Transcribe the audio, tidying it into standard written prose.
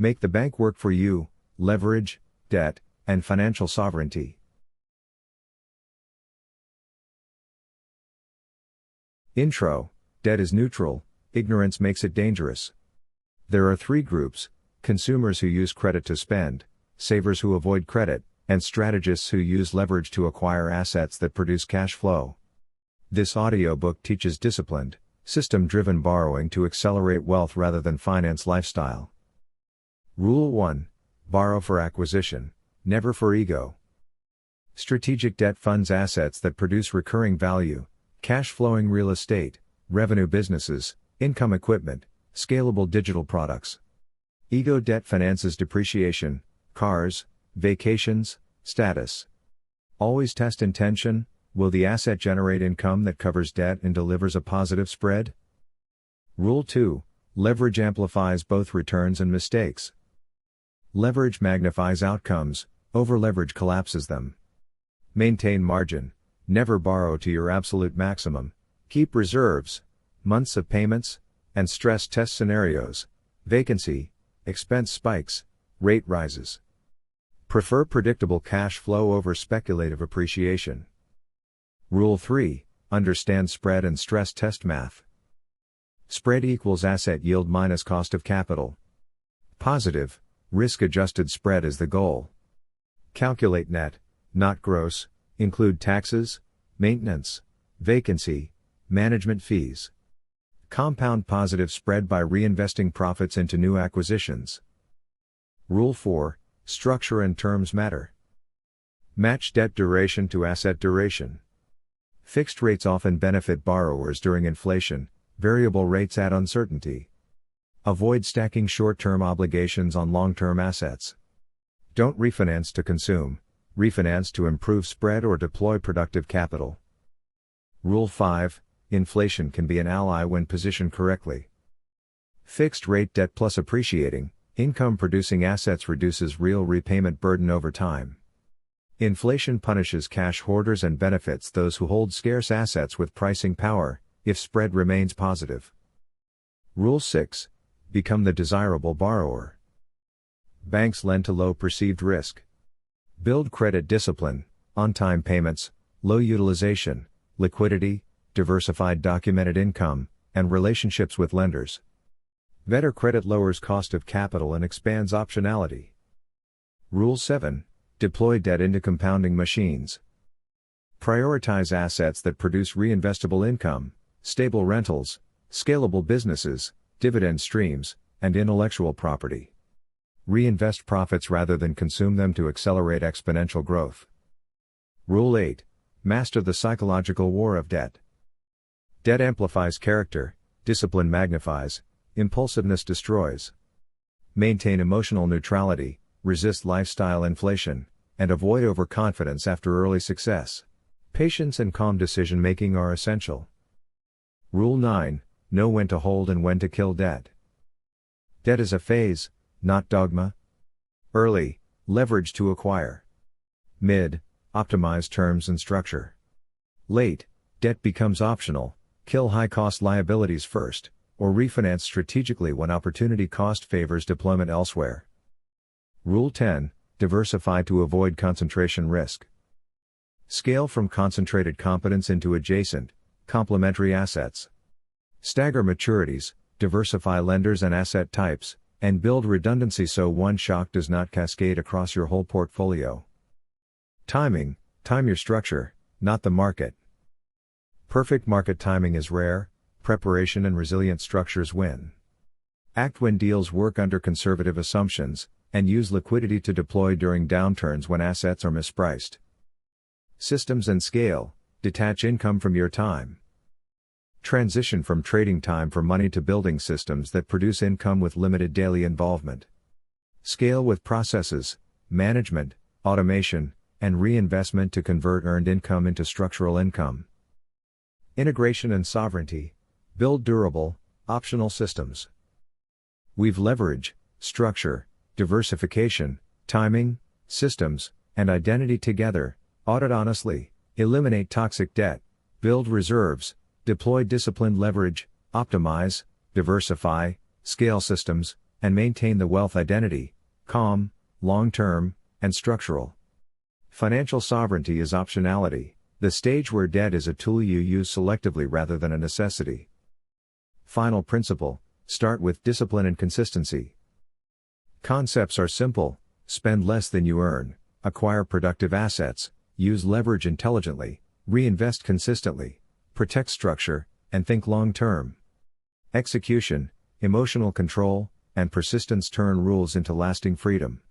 Make the bank work for you, leverage, debt, and financial sovereignty. Intro. Debt is neutral, ignorance makes it dangerous. There are three groups: consumers who use credit to spend, savers who avoid credit, and strategists who use leverage to acquire assets that produce cash flow. This audiobook teaches disciplined, system-driven borrowing to accelerate wealth rather than finance lifestyle. Rule 1. Borrow for acquisition, never for ego. Strategic debt funds assets that produce recurring value, cash-flowing real estate, revenue businesses, income equipment, scalable digital products. Ego debt finances depreciation, cars, vacations, status. Always test intention: will the asset generate income that covers debt and delivers a positive spread? Rule 2. Leverage amplifies both returns and mistakes. Leverage magnifies outcomes, over-leverage collapses them. Maintain margin, never borrow to your absolute maximum, keep reserves, months of payments, and stress test scenarios: vacancy, expense spikes, rate rises. Prefer predictable cash flow over speculative appreciation. Rule 3. Understand spread and stress test math. Spread equals asset yield minus cost of capital. Positive, risk-adjusted spread is the goal. Calculate net, not gross, include taxes, maintenance, vacancy, management fees. Compound positive spread by reinvesting profits into new acquisitions. Rule 4. Structure and terms matter. Match debt duration to asset duration. Fixed rates often benefit borrowers during inflation, variable rates add uncertainty. Avoid stacking short-term obligations on long-term assets. Don't refinance to consume, refinance to improve spread or deploy productive capital. Rule 5. Inflation can be an ally when positioned correctly. Fixed rate debt plus appreciating, income-producing assets reduces real repayment burden over time. Inflation punishes cash hoarders and benefits those who hold scarce assets with pricing power, if spread remains positive. Rule 6. Become the desirable borrower. Banks lend to low perceived risk. Build credit discipline, on-time payments, low utilization, liquidity, diversified documented income, and relationships with lenders. Better credit lowers cost of capital and expands optionality. Rule 7. Deploy debt into compounding machines. Prioritize assets that produce reinvestable income, stable rentals, scalable businesses, dividend streams, and intellectual property. Reinvest profits rather than consume them to accelerate exponential growth. Rule 8. Master the psychological war of debt. Debt amplifies character, discipline magnifies, impulsiveness destroys. Maintain emotional neutrality, resist lifestyle inflation, and avoid overconfidence after early success. Patience and calm decision-making are essential. Rule 9. Know when to hold and when to kill debt. Debt is a phase, not dogma. Early, leverage to acquire. Mid, optimize terms and structure. Late, debt becomes optional, kill high-cost liabilities first, or refinance strategically when opportunity cost favors deployment elsewhere. Rule 10. Diversify to avoid concentration risk. Scale from concentrated competence into adjacent, complementary assets. Stagger maturities, diversify lenders and asset types, and build redundancy so one shock does not cascade across your whole portfolio. Timing: time your structure, not the market. Perfect market timing is rare, preparation and resilient structures win. Act when deals work under conservative assumptions, and use liquidity to deploy during downturns when assets are mispriced. Systems and scale: detach income from your time. Transition from trading time for money to building systems that produce income with limited daily involvement. Scale with processes, management, automation, and reinvestment to convert earned income into structural income. Integration and sovereignty: build durable, optional systems. Weave leverage, structure, diversification, timing, systems, and identity together, audit honestly, eliminate toxic debt, build reserves, deploy disciplined leverage, optimize, diversify, scale systems, and maintain the wealth identity, calm, long-term, and structural. Financial sovereignty is optionality, the stage where debt is a tool you use selectively rather than a necessity. Final principle: start with discipline and consistency. Concepts are simple: spend less than you earn, acquire productive assets, use leverage intelligently, reinvest consistently, protect structure, and think long-term. Execution, emotional control, and persistence turn rules into lasting freedom.